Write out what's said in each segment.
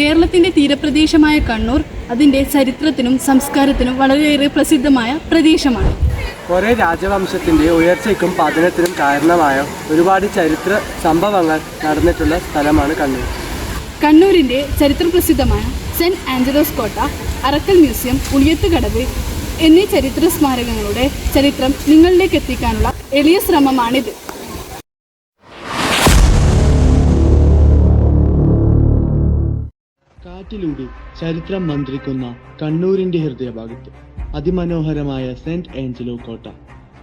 കേരളത്തിൻ്റെ തീരപ്രദേശമായ കണ്ണൂർ അതിൻ്റെ ചരിത്രത്തിനും സംസ്കാരത്തിനും വളരെയേറെ പ്രസിദ്ധമായ പ്രദേശമാണ്. ഒരേ രാജവംശത്തിൻ്റെ ഉയർച്ചയ്ക്കും പതനത്തിനും കാരണമായ ഒരുപാട് ചരിത്ര സംഭവങ്ങൾ നടന്നിട്ടുള്ള സ്ഥലമാണ് കണ്ണൂർ. കണ്ണൂരിൻ്റെ ചരിത്രപ്രസിദ്ധമായ സെൻറ്റ് ആഞ്ചലോസ് കോട്ട, അറക്കൽ മ്യൂസിയം, ഉളിയത്തുകടവ് എന്നീ ചരിത്ര സ്മാരകങ്ങളുടെ ചരിത്രം നിങ്ങളിലേക്ക് എത്തിക്കാനുള്ള എളിയ ശ്രമമാണിത്. കാറ്റിലൂടെ ചരിത്രം മന്ത്രിക്കുന്ന കണ്ണൂരിൻ്റെ ഹൃദയഭാഗത്ത് അതിമനോഹരമായ സെന്റ് ആഞ്ചലോ കോട്ട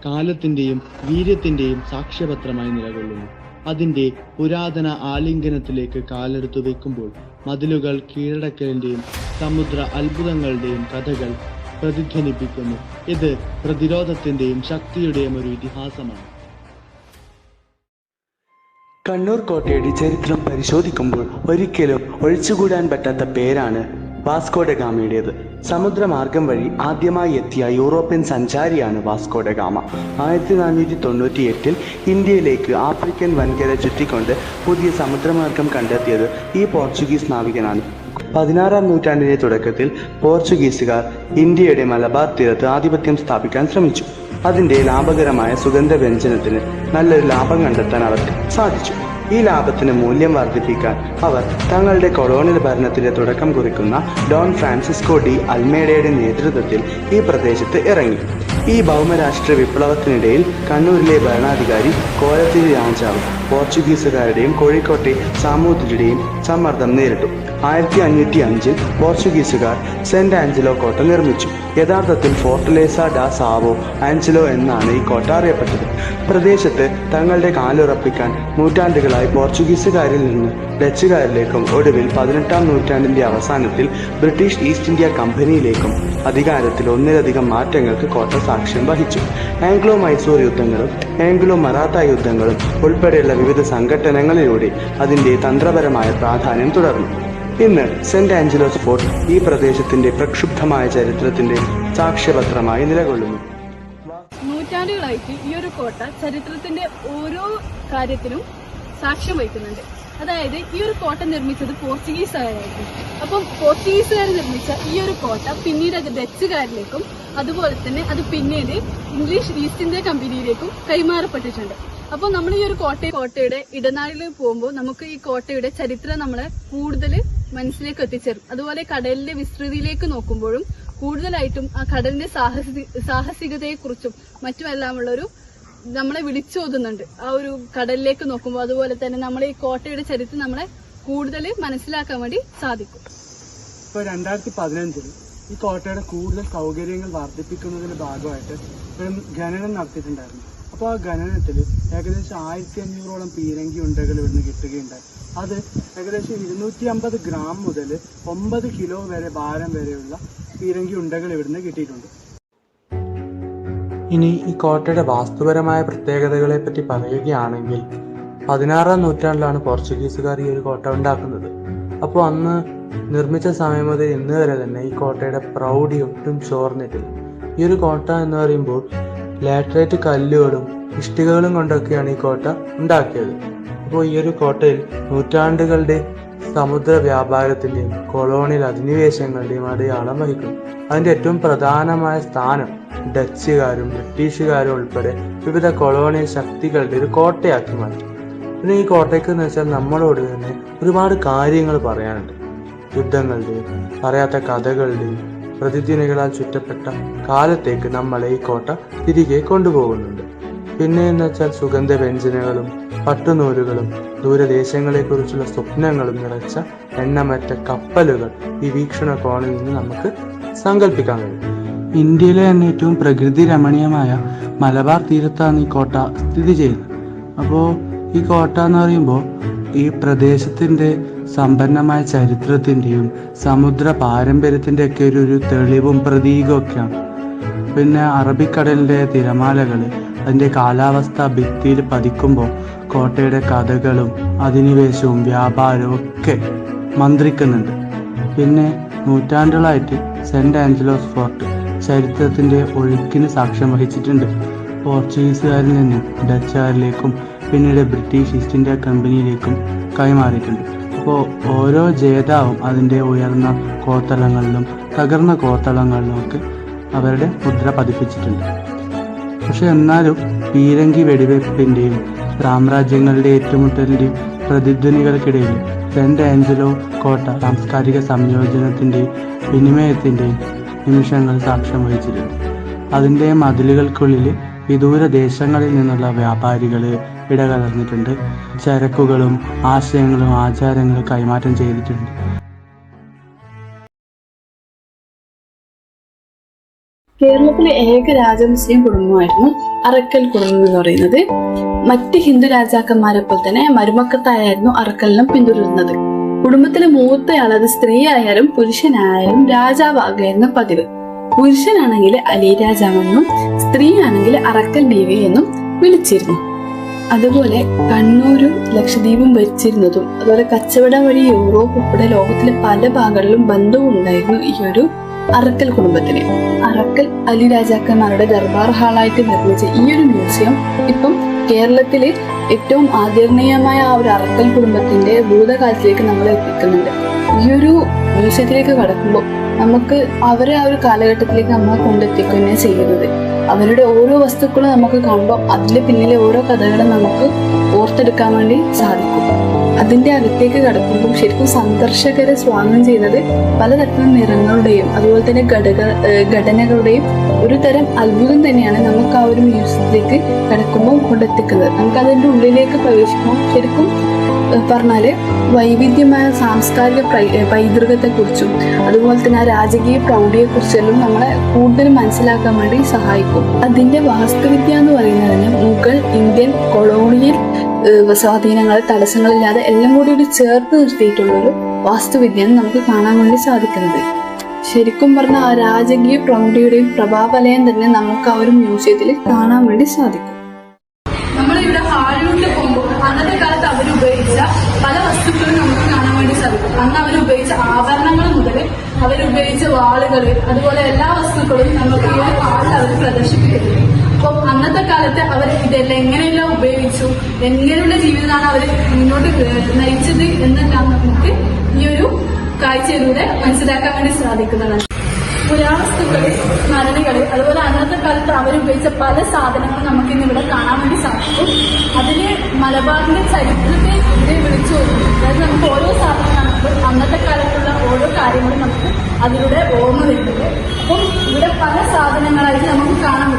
കാലത്തിൻ്റെയും വീര്യത്തിൻ്റെയും സാക്ഷ്യപത്രമായി നിലകൊള്ളുന്നു. അതിൻ്റെ പുരാതന ആലിംഗനത്തിലേക്ക് കാലെടുത്തു വെക്കുമ്പോൾ മതിലുകൾ കീഴടക്കലിൻ്റെയും സമുദ്ര അത്ഭുതങ്ങളുടെയും കഥകൾ പ്രതിധ്വനിപ്പിക്കുന്നു. ഇത് പ്രതിരോധത്തിൻ്റെയും ശക്തിയുടെയും ഒരു ഇതിഹാസമാണ്. കണ്ണൂർ കോട്ടയുടെ ചരിത്രം പരിശോധിക്കുമ്പോൾ ഒരിക്കലും ഒഴിച്ചുകൂടാൻ പറ്റാത്ത പേരാണ് വാസ്കോ ഡ ഗാമയുടേത്. സമുദ്രമാർഗം വഴി ആദ്യമായി എത്തിയ യൂറോപ്യൻ സഞ്ചാരിയാണ് വാസ്കോ ഡ ഗാമ. 1498 ഇന്ത്യയിലേക്ക് ആഫ്രിക്കൻ വൻകര ചുറ്റിക്കൊണ്ട് പുതിയ സമുദ്രമാർഗം കണ്ടെത്തിയത് ഈ പോർച്ചുഗീസ് നാവികനാണ്. 16-ാം നൂറ്റാണ്ടിൻ്റെ തുടക്കത്തിൽ പോർച്ചുഗീസുകാർ ഇന്ത്യയുടെ മലബാർ തീരത്ത് ആധിപത്യം സ്ഥാപിക്കാൻ ശ്രമിച്ചു. അതിൻ്റെ ലാഭകരമായ സുഗന്ധവ്യഞ്ജനത്തിന് നല്ലൊരു ലാഭം കണ്ടെത്താൻ അവർക്ക് സാധിച്ചു. ഈ ലാഭത്തിന് മൂല്യം വർദ്ധിപ്പിക്കാൻ അവർ തങ്ങളുടെ കൊളോണിയൽ ഭരണത്തിന്റെ തുടക്കം കുറിക്കുന്ന ഡോൺ ഫ്രാൻസിസ്കോ ഡി അൽമേഡയുടെ നേതൃത്വത്തിൽ ഈ പ്രദേശത്ത് ഇറങ്ങി. ഈ ഭൗമരാഷ്ട്ര വിപ്ലവത്തിനിടയിൽ കണ്ണൂരിലെ ഭരണാധികാരി കോലത്തിരി രാജാവ് പോർച്ചുഗീസുകാരുടെയും കോഴിക്കോട്ടെ സാമൂതിരിയുടെയും സമ്മർദ്ദം നേരിട്ടു. 1505 പോർച്ചുഗീസുകാർ സെന്റ് ആഞ്ചലോ കോട്ട നിർമ്മിച്ചു. യഥാർത്ഥത്തിൽ ഫോർട്ടലേസ ഡാ സാവോ ആഞ്ചലോ എന്നാണ് ഈ കോട്ട അറിയപ്പെട്ടത്. പ്രദേശത്ത് തങ്ങളുടെ കാലുറപ്പിക്കാൻ നൂറ്റാണ്ടുകളായി പോർച്ചുഗീസുകാരിൽ നിന്ന് ഡച്ചുകാരിലേക്കും ഒടുവിൽ 18-ാം നൂറ്റാണ്ടിൻ്റെ അവസാനത്തിൽ ബ്രിട്ടീഷ് ഈസ്റ്റ് ഇന്ത്യ കമ്പനിയിലേക്കും അധികാരത്തിൽ ഒന്നിലധികം മാറ്റങ്ങൾക്ക് കോട്ട സാക്ഷ്യം വഹിച്ചു. ആംഗ്ലോ മൈസൂർ യുദ്ധങ്ങളും ആംഗ്ലോ മറാത്ത യുദ്ധങ്ങളും ഉൾപ്പെടെയുള്ള വിവിധ സംഘടനകളിലൂടെ അതിൻ്റെ തന്ത്രപരമായ പ്രാധാന്യം തുടർന്നു. ഇന്ന് സെന്റ് ആഞ്ചലോസ് ഫോർട്ട് ഈ പ്രദേശത്തിന്റെ പ്രക്ഷുബ്ധമായ ചരിത്രത്തിന്റെ സാക്ഷ്യപത്രമായി നിലകൊള്ളുന്നു. നൂറ്റാണ്ടുകളായിട്ട് ഈ ഒരു കോട്ട ചരിത്രത്തിന്റെ ഓരോ കാര്യത്തിനും സാക്ഷ്യം വഹിക്കുന്നുണ്ട്. അതായത് ഈ ഒരു കോട്ട നിർമ്മിച്ചത് പോർച്ചുഗീസുകാരായിരുന്നു. അപ്പം പോർച്ചുഗീസുകാർ നിർമ്മിച്ച ഈ ഒരു കോട്ട പിന്നീട് അത് ഡച്ചുകാരിലേക്കും അതുപോലെ തന്നെ അത് പിന്നീട് ഇംഗ്ലീഷ് ഈസ്റ്റ് ഇന്ത്യ കമ്പനിയിലേക്കും കൈമാറപ്പെട്ടിട്ടുണ്ട്. അപ്പോൾ നമ്മൾ ഈ ഒരു കോട്ടയുടെ ഇടനാഴിൽ പോകുമ്പോൾ നമുക്ക് ഈ കോട്ടയുടെ ചരിത്രം നമ്മളെ കൂടുതൽ മനസ്സിലേക്ക് എത്തിച്ചേരും. അതുപോലെ കടലിന്റെ വിസ്തൃതിയിലേക്ക് നോക്കുമ്പോഴും കൂടുതലായിട്ടും ആ കടലിന്റെ സാഹസികതയെക്കുറിച്ചും മറ്റുമെല്ലാമുള്ളൊരു നമ്മളെ വിളിച്ചോതുന്നുണ്ട് ആ ഒരു കടലിലേക്ക് നോക്കുമ്പോൾ. അതുപോലെ തന്നെ നമ്മളെ ഈ കോട്ടയുടെ ചരിത്രം നമ്മളെ കൂടുതൽ മനസ്സിലാക്കാൻ വേണ്ടി സാധിക്കും. ഇപ്പോൾ 2015 ഈ കോട്ടയുടെ കൂടുതൽ സൗകര്യങ്ങൾ വർദ്ധിപ്പിക്കുന്നതിന്റെ ഭാഗമായിട്ട് ഒരു ഖനനം നടത്തിയിട്ടുണ്ടായിരുന്നു. അപ്പോൾ ആ ഖനനത്തിൽ ഏകദേശം 1500ഓളം പീരങ്കി ഉണ്ടകൾ ഇവിടുന്ന് കിട്ടുകയുണ്ടായി. അത് ഏകദേശം 250 ഗ്രാം മുതൽ 9 കിലോ വരെ ഭാരം വരെയുള്ള പീരങ്കി ഉണ്ടകൾ ഇവിടുന്ന് കിട്ടിയിട്ടുണ്ട്. ഇനി ഈ കോട്ടയുടെ വാസ്തുപരമായ പ്രത്യേകതകളെ പറ്റി പറയുകയാണെങ്കിൽ 16-ാം നൂറ്റാണ്ടിലാണ് പോർച്ചുഗീസുകാർ ഈ ഒരു കോട്ട ഉണ്ടാക്കുന്നത്. അപ്പോൾ അന്ന് നിർമ്മിച്ച സമയം മുതൽ ഇന്ന് വരെ തന്നെ ഈ കോട്ടയുടെ പ്രൗഢി ഒട്ടും ചോർന്നിട്ടില്ല. ഈ ഒരു കോട്ട എന്ന് പറയുമ്പോൾ ലാറ്ററൈറ്റ് കല്ലുകളും ഇഷ്ടികകളും കൊണ്ടൊക്കെയാണ് ഈ കോട്ട ഉണ്ടാക്കിയത്. അപ്പോൾ ഈ ഒരു കോട്ടയിൽ നൂറ്റാണ്ടുകളുടെ സമുദ്ര വ്യാപാരത്തിൻ്റെയും കൊളോണിയൽ അധിനിവേശങ്ങളുടെയും അടയാളം വഹിക്കുന്നു. അതിൻ്റെ ഏറ്റവും പ്രധാനമായ സ്ഥാനം ഡച്ചുകാരും ബ്രിട്ടീഷുകാരും ഉൾപ്പെടെ വിവിധ കൊളോണിയൽ ശക്തികളുടെ ഒരു കോട്ടയാക്കി മാറ്റി. പിന്നെ ഈ കോട്ടയ്ക്ക് എന്ന് വെച്ചാൽ നമ്മളോട് തന്നെ ഒരുപാട് കാര്യങ്ങൾ പറയാനുണ്ട്. യുദ്ധങ്ങളുടെയും പറയാത്ത കഥകളുടെയും പ്രതിധ്വനികളാൽ ചുറ്റപ്പെട്ട കാലത്തേക്ക് നമ്മളെ ഈ കോട്ട തിരികെ കൊണ്ടുപോകുന്നുണ്ട്. പിന്നെ എന്ന് വെച്ചാൽ സുഗന്ധവ്യഞ്ജനങ്ങളും പട്ടുനൂലുകളും ദൂരദേശങ്ങളെക്കുറിച്ചുള്ള സ്വപ്നങ്ങളും നിറച്ച എണ്ണമറ്റ കപ്പലുകൾ ഈ വീക്ഷണകോണിൽ നിന്ന് നമുക്ക് സങ്കല്പിക്കാൻ കഴിയും. ഇന്ത്യയിലെ തന്നെ ഏറ്റവും പ്രകൃതി രമണീയമായ മലബാർ തീരത്താണ് ഈ കോട്ട സ്ഥിതി ചെയ്യുന്നത്. അപ്പോൾ ഈ കോട്ട എന്ന് പറയുമ്പോൾ ഈ പ്രദേശത്തിൻ്റെ സമ്പന്നമായ ചരിത്രത്തിൻ്റെയും സമുദ്ര പാരമ്പര്യത്തിൻ്റെ ഒക്കെ ഒരു തെളിവും പ്രതീകവും ഒക്കെയാണ്. പിന്നെ അറബിക്കടലിൻ്റെ തിരമാലകൾ അതിൻ്റെ കാലാവസ്ഥ ഭിത്തിയിൽ പതിക്കുമ്പോൾ കോട്ടയുടെ കഥകളും അധിനിവേശവും വ്യാപാരവും ഒക്കെ മന്ത്രിക്കുന്നുണ്ട്. പിന്നെ നൂറ്റാണ്ടുകളായിട്ട് സെന്റ് ആഞ്ചലോസ് ഫോർട്ട് ചരിത്രത്തിൻ്റെ ഒഴുക്കിന് സാക്ഷ്യം വഹിച്ചിട്ടുണ്ട്. പോർച്ചുഗീസുകാരിൽ നിന്നും ഡച്ചുകാരിലേക്കും പിന്നീട് ബ്രിട്ടീഷ് ഈസ്റ്റ് ഇന്ത്യ കമ്പനിയിലേക്കും കൈമാറിയിട്ടുണ്ട്. അപ്പോൾ ഓരോ ജേതാവും അതിൻ്റെ ഉയർന്ന കോത്തളങ്ങളിലും തകർന്ന കോത്തളങ്ങളിലുമൊക്കെ അവരുടെ മുദ്ര പതിപ്പിച്ചിട്ടുണ്ട്. പക്ഷെ എന്നാലും പീരങ്കി വെടിവെപ്പിൻ്റെയും സാമ്രാജ്യങ്ങളുടെ ഏറ്റുമുട്ടലിൻ്റെയും പ്രതിധ്വനികൾക്കിടയിൽ സെൻറ് ആഞ്ചലോ കോട്ട സാംസ്കാരിക സംയോജനത്തിൻ്റെയും വിനിമയത്തിൻ്റെയും നിമിഷങ്ങൾ സാക്ഷ്യം വഹിച്ചിട്ടുണ്ട്. അതിൻ്റെ മതിലുകൾക്കുള്ളിൽ വിദൂര ദേശങ്ങളിൽ നിന്നുള്ള വ്യാപാരികൾ ഇടകലർന്നിട്ടുണ്ട്. ചരക്കുകളും ആശയങ്ങളും ആചാരങ്ങളും കൈമാറ്റം ചെയ്തിട്ടുണ്ട്. കേരളത്തിലെ ഏക രാജമുസ്ലിം കുടുംബമായിരുന്നു അറക്കൽ കുടുംബം എന്ന് പറയുന്നത്. മറ്റ് ഹിന്ദു രാജാക്കന്മാരെ പോലെ തന്നെ മരുമക്കത്തായിരുന്നു അറക്കലിനും പിന്തുടരുന്നത്. കുടുംബത്തിലെ മൂത്തയാൾ, അത് സ്ത്രീ ആയാലും പുരുഷനായാലും രാജാവാകുകയായിരുന്നു പതിവ്. പുരുഷനാണെങ്കിൽ അലി രാജാവെന്നും സ്ത്രീ ആണെങ്കിൽ അറക്കൽ ബീവി എന്നും വിളിച്ചിരുന്നു. അതുപോലെ കണ്ണൂരും ലക്ഷദ്വീപും ഭരിച്ചിരുന്നതും അതുപോലെ കച്ചവടം വഴി യൂറോപ്പ് ഉൾപ്പെടെ ലോകത്തിലെ പല ഭാഗങ്ങളിലും ബന്ധവും ഉണ്ടായിരുന്നു ഈ ഒരു അറക്കൽ കുടുംബത്തിന്. അറക്കൽ അലി രാജാക്കന്മാരുടെ ദർബാർ ഹാളായിട്ട് നിർമ്മിച്ച ഈ ഒരു മ്യൂസിയം ഇപ്പം കേരളത്തില് ഏറ്റവും ആദരണീയമായ ആ ഒരു അറക്കൽ കുടുംബത്തിന്റെ ഭൂതകാലത്തിലേക്ക് നമ്മൾ എത്തിക്കുന്നുണ്ട്. ഈ ഒരു മ്യൂസിയത്തിലേക്ക് കടക്കുമ്പോൾ നമുക്ക് അവരെ ആ ഒരു കാലഘട്ടത്തിലേക്ക് നമ്മളെ കൊണ്ടെത്തിക്കുകയാണ് ചെയ്യുന്നത്. അവരുടെ ഓരോ വസ്തുക്കളും നമുക്ക് കാണുമ്പോൾ അതിന്റെ പിന്നിലെ ഓരോ കഥകളും നമുക്ക് ഓർത്തെടുക്കാൻ വേണ്ടി സാധിക്കും. അതിന്റെ അകത്തേക്ക് കടക്കുമ്പോൾ ശരിക്കും സന്ദർശകരെ സ്വാഗതം ചെയ്യുന്നത് പലതരത്തിലുള്ള നിറങ്ങളുടെയും അതുപോലെ തന്നെ ഘടനകളുടെയും ഒരു തരം അത്ഭുതം തന്നെയാണ് നമുക്ക് ആ ഒരു മ്യൂസിയത്തിലേക്ക് കടക്കുമ്പോൾ കൊണ്ടെത്തിക്കുന്നത്. നമുക്ക് അതിന്റെ ഉള്ളിലേക്ക് പ്രവേശിക്കുമ്പോൾ ശരിക്കും പറഞ്ഞാല് വൈവിധ്യമായ സാംസ്കാരിക പൈതൃകത്തെക്കുറിച്ചും അതുപോലെ തന്നെ ആ രാജകീയ പ്രൗഢിയെക്കുറിച്ചെല്ലാം നമ്മളെ കൂടുതൽ മനസ്സിലാക്കാൻ വേണ്ടി സഹായിക്കും. അതിന്റെ വാസ്തുവിദ്യ എന്ന് പറയുന്നതിന് മുഗൾ, ഇന്ത്യൻ, കൊളോണിയൽ സ്വാധീനങ്ങൾ, തടസ്സങ്ങളില്ലാതെ എല്ലാം കൂടി ഒരു ചേർത്ത് നിർത്തിയിട്ടുള്ളൊരു വാസ്തുവിദ്യയാണ് നമുക്ക് കാണാൻ വേണ്ടി സാധിക്കുന്നത്. ശരിക്കും പറഞ്ഞ ആ രാജകീയ പ്രൗഢിയുടെയും പ്രഭാവലയം തന്നെ നമുക്ക് ആ ഒരു മ്യൂസിയത്തിൽ കാണാൻ വേണ്ടി സാധിക്കും. നമ്മളിവിടെ ഹാളിലൂടെ പോകുമ്പോൾ അന്നത്തെ കാലത്ത് അവരുപയോഗിച്ച പല വസ്തുക്കളും നമുക്ക് കാണാൻ വേണ്ടി സാധിക്കും. അന്ന് അവരുപയോഗിച്ച ആഭരണങ്ങൾ മുതൽ അവരുപയോഗിച്ച വാളുകൾ, അതുപോലെ എല്ലാ വസ്തുക്കളും നമുക്ക് ഈ ഒരു ഹാളിൽ അവർ പ്രദർശിപ്പിക്കുന്നത്. അപ്പം അന്നത്തെ കാലത്ത് അവർ ഇതെല്ലാം എങ്ങനെയെല്ലാം ഉപയോഗിച്ചു, എങ്ങനെയുള്ള ജീവിതമാണ് അവർ മുന്നോട്ട് നയിച്ചത് എന്നെല്ലാം നമുക്ക് ഈ ഒരു കാഴ്ചയിലൂടെ മനസ്സിലാക്കാൻ വേണ്ടി സാധിക്കുന്നതാണ്. പുരാവസ്തുക്കള്, സ്മരണികള്, അതുപോലെ അന്നത്തെ കാലത്ത് അവരുപയോഗിച്ച പല സാധനങ്ങളും നമുക്ക് ഇന്നിവിടെ കാണാൻ വേണ്ടി സാധിക്കും. അതില് മലബാറിന്റെ ചരിത്രത്തെ ഇവിടെ വിളിച്ചു നോക്കും. അതായത് നമുക്ക് ഓരോ സാധനം കാണുമ്പോൾ അന്നത്തെ കാലത്തുള്ള ഓരോ കാര്യങ്ങളും നമുക്ക് അതിലൂടെ ഓർമ്മ വരുന്നുണ്ട്. അപ്പം ഇവിടെ പല സാധനങ്ങളായിട്ട് നമുക്ക് കാണാൻ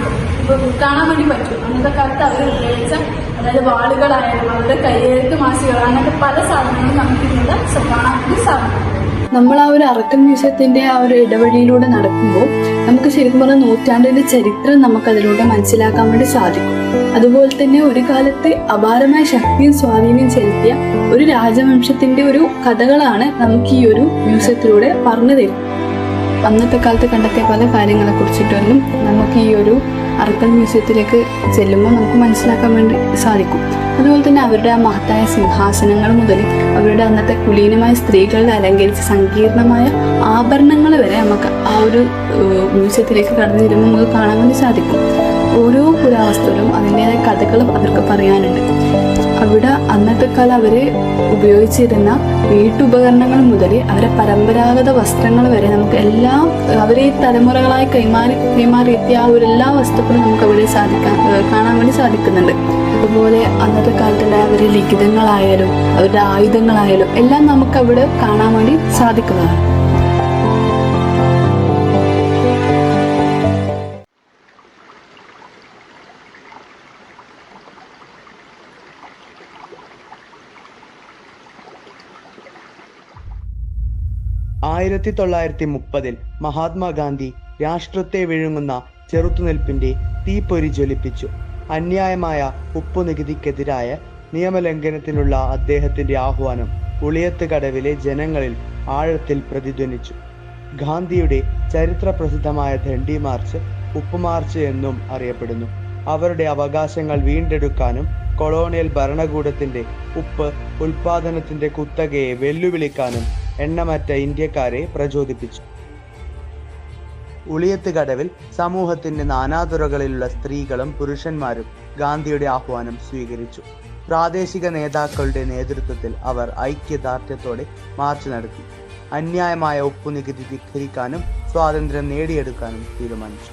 വേണ്ടി പറ്റും. അന്നത്തെ കാലത്ത് അവർ ഉപയോഗിച്ച, അതായത് വാളുകളായാലും അവരുടെ കയ്യെഴുത്ത് മാസികൾ, അങ്ങനത്തെ പല സാധനങ്ങളും നമുക്ക് ഇവിടെ കാണാൻ വേണ്ടി സാധിക്കും. നമ്മൾ ആ ഒരു അറക്കൽ മ്യൂസിയത്തിന്റെ ആ ഒരു ഇടവഴിയിലൂടെ നടക്കുമ്പോൾ നമുക്ക് ശരിക്കും പറഞ്ഞ നൂറ്റാണ്ടിന്റെ ചരിത്രം നമുക്ക് അതിലൂടെ മനസ്സിലാക്കാൻ വേണ്ടി സാധിക്കും. അതുപോലെ തന്നെ ഒരു കാലത്ത് അപാരമായ ശക്തിയും സ്വാധീനം ചെലുത്തിയ ഒരു രാജവംശത്തിന്റെ ഒരു കഥകളാണ് നമുക്ക് ഈ ഒരു മ്യൂസിയത്തിലൂടെ പറഞ്ഞു തരും. അന്നത്തെ കാലത്ത് കണ്ടെത്തിയ പല കാര്യങ്ങളെ കുറിച്ചിട്ടൊന്നും നമുക്ക് ഈ ഒരു അറക്കൽ മ്യൂസിയത്തിലേക്ക് ചെല്ലുമ്പോൾ നമുക്ക് മനസ്സിലാക്കാൻ വേണ്ടി സാധിക്കും. അതുപോലെ തന്നെ അവരുടെ ആ മഹത്തായ സിംഹാസനങ്ങൾ മുതൽ അവരുടെ അന്നത്തെ കുലീനമായ സ്ത്രീകളിൽ അലങ്കരിച്ച സങ്കീർണമായ ആഭരണങ്ങൾ വരെ നമുക്ക് ആ ഒരു മ്യൂസിയത്തിലേക്ക് കടന്നു വരുമ്പോൾ നമുക്ക് കാണാൻ വേണ്ടി സാധിക്കും. ഓരോ പുരാവസ്തുവിലും അതിൻ്റെതായ കഥകളും അവർക്ക് പറയാനുണ്ട്. അവിടെ അന്നത്തെ കാലം അവർ ഉപയോഗിച്ചിരുന്ന വീട്ടുപകരണങ്ങൾ മുതൽ അവരെ പരമ്പരാഗത വസ്ത്രങ്ങൾ വരെ നമുക്ക് എല്ലാം അവരെ ഈ തലമുറകളായി കൈമാറിയെത്തിയ ആ ഒരു എല്ലാ വസ്തുക്കളും നമുക്ക് അവിടെ കാണാൻ വേണ്ടി സാധിക്കുന്നുണ്ട്. അതുപോലെ അന്നത്തെ കാലത്തുള്ള അവരുടെ ലിഖിതങ്ങളായാലും അവരുടെ ആയുധങ്ങളായാലും എല്ലാം നമുക്ക് അവിടെ കാണാൻ വേണ്ടി സാധിക്കുന്നതാണ്. ആയിരത്തി 1930 മഹാത്മാഗാന്ധി രാഷ്ട്രത്തെ വിഴുങ്ങുന്ന ചെറുത്തുനിൽപ്പിന്റെ തീപ്പൊരി ജ്വലിപ്പിച്ചു. അന്യായമായ ഉപ്പുനികുതിക്കെതിരായ നിയമലംഘനത്തിനുള്ള അദ്ദേഹത്തിന്റെ ആഹ്വാനം ഉളിയത്ത് കടവിലെ ജനങ്ങളിൽ ആഴത്തിൽ പ്രതിധ്വനിച്ചു. ഗാന്ധിയുടെ ചരിത്ര പ്രസിദ്ധമായ ദണ്ഡി മാർച്ച് ഉപ്പുമാർച്ച് എന്നും അറിയപ്പെടുന്നു. അവരുടെ അവകാശങ്ങൾ വീണ്ടെടുക്കാനും കൊളോണിയൽ ഭരണകൂടത്തിന്റെ ഉപ്പ് ഉൽപാദനത്തിന്റെ കുത്തകയെ വെല്ലുവിളിക്കാനും എണ്ണമറ്റ ഇന്ത്യക്കാരെ പ്രചോദിപ്പിച്ചു. ഉളിയത്ത് കടവിൽ സമൂഹത്തിന്റെ നാനാതുറകളിലുള്ള സ്ത്രീകളും പുരുഷന്മാരും ഗാന്ധിയുടെ ആഹ്വാനം സ്വീകരിച്ചു. പ്രാദേശിക നേതാക്കളുടെ നേതൃത്വത്തിൽ അവർ ഐക്യദാർഢ്യത്തോടെ മാർച്ച് നടത്തി. അന്യായമായ ഉപ്പുനികുതി ധിക്കരിക്കാനും സ്വാതന്ത്ര്യം നേടിയെടുക്കാനും തീരുമാനിച്ചു.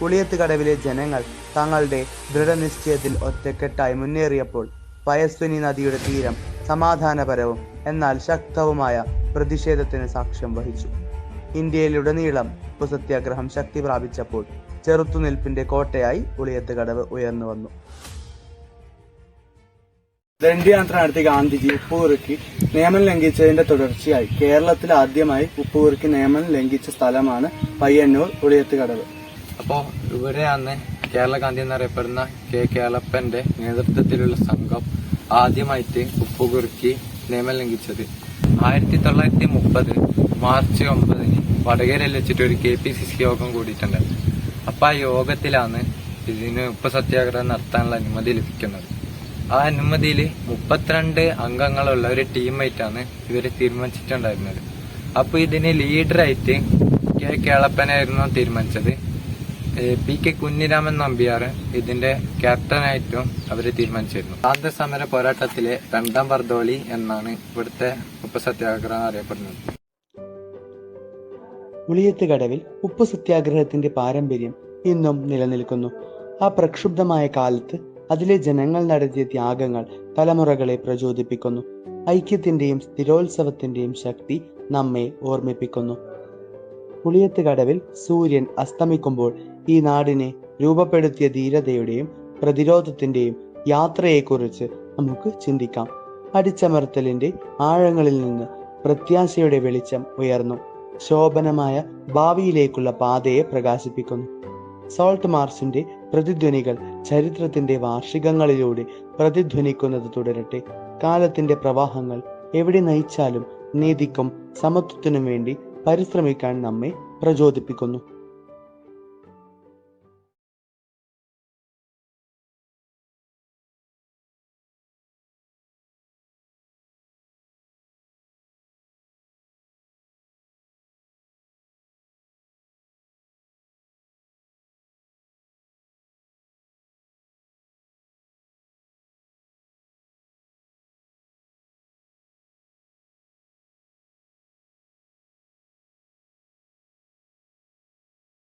ഉളിയത്ത് കടവിലെ ജനങ്ങൾ തങ്ങളുടെ ദൃഢനിശ്ചയത്തിൽ ഒറ്റക്കെട്ടായി മുന്നേറിയപ്പോൾ പയസ്വിനി നദിയുടെ തീരം സമാധാനപരവും എന്നാൽ ശക്തവുമായ പ്രതിഷേധത്തിന് സാക്ഷ്യം വഹിച്ചു. ഇന്ത്യയിലുടനീളം ഉപ്പു സത്യാഗ്രഹം ശക്തി പ്രാപിച്ചപ്പോൾ ചെറുത്തുനിൽപ്പിന്റെ കോട്ടയായി ഉളിയത്ത് കടവ് ഉയർന്നു വന്നു. ദണ്ഡിയാത്ര നടത്തിയ ഗാന്ധിജി ഉപ്പുകുറുക്കി നിയമം ലംഘിച്ചതിന്റെ തുടർച്ചയായി കേരളത്തിൽ ആദ്യമായി ഉപ്പുകുറുക്കി നിയമം ലംഘിച്ച സ്ഥലമാണ് പയ്യന്നൂർ ഉളിയത്ത് കടവ്. അപ്പോൾ ഇവിടെയാണ് കേരള ഗാന്ധി എന്നറിയപ്പെടുന്ന കെ കേളപ്പന്റെ നേതൃത്വത്തിലുള്ള സംഘം ആദ്യമായിട്ട് ഉപ്പുകുറുക്കി നിയമം ലംഘിച്ചത്. 1930 മാർച്ച് 9 വടകരയിൽ വെച്ചിട്ട് ഒരു KPCC യോഗം കൂടിയിട്ടുണ്ടായിരുന്നു. അപ്പൊ ആ യോഗത്തിലാണ് ഇതിന് ഉപ്പ് സത്യാഗ്രഹം നടത്താനുള്ള അനുമതി ലഭിക്കുന്നത്. ആ അനുമതിയിൽ 32 അംഗങ്ങളുള്ള ഒരു ടീമായിട്ടാണ് ഇവര് തീരുമാനിച്ചിട്ടുണ്ടായിരുന്നത്. അപ്പൊ ഇതിന് ലീഡറായിട്ട് കെ കേളപ്പനായിരുന്നു തീരുമാനിച്ചത്. PK കുഞ്ഞിരാമൻ നമ്പ്യാർ ഇതിന്റെ ക്യാപ്റ്റനായിട്ടും അവര് തീരുമാനിച്ചിരുന്നു. സ്വാതന്ത്ര്യസമര പോരാട്ടത്തിലെ 2ാം വർദ്ധോളി എന്നാണ് ഇവിടുത്തെ ഉപ്പ് സത്യാഗ്രഹം അറിയപ്പെടുന്നത്. ഉളിയത്ത് കടവിൽ ഉപ്പു സത്യാഗ്രഹത്തിന്റെ പാരമ്പര്യം ഇന്നും നിലനിൽക്കുന്നു. ആ പ്രക്ഷുബ്ധമായ കാലത്ത് അതിലെ ജനങ്ങൾ നടത്തിയ ത്യാഗങ്ങൾ തലമുറകളെ പ്രചോദിപ്പിക്കുന്നു. ഐക്യത്തിന്റെയും സ്ഥിരോത്സവത്തിന്റെയും ശക്തി നമ്മെ ഓർമ്മിപ്പിക്കുന്നു. ഉളിയത്ത് കടവിൽ സൂര്യൻ അസ്തമിക്കുമ്പോൾ ഈ നാടിനെ രൂപപ്പെടുത്തിയ ധീരതയുടെയും പ്രതിരോധത്തിന്റെയും യാത്രയെക്കുറിച്ച് നമുക്ക് ചിന്തിക്കാം. അടിച്ചമർത്തലിന്റെ ആഴങ്ങളിൽ നിന്ന് പ്രത്യാശയുടെ വെളിച്ചം ഉയർന്നു ശോഭനമായ ഭാവിയിലേക്കുള്ള പാതയെ പ്രകാശിപ്പിക്കുന്നു. സോൾട്ട് മാർച്ചിന്റെ പ്രതിധ്വനികൾ ചരിത്രത്തിന്റെ വാർഷികങ്ങളിലൂടെ പ്രതിധ്വനിക്കുന്നത് തുടരട്ടെ. കാലത്തിന്റെ പ്രവാഹങ്ങൾ എവിടെ നയിച്ചാലും നീതിക്കും സമത്വത്തിനും വേണ്ടി പരിശ്രമിക്കാൻ നമ്മെ പ്രചോദിപ്പിക്കുന്നു.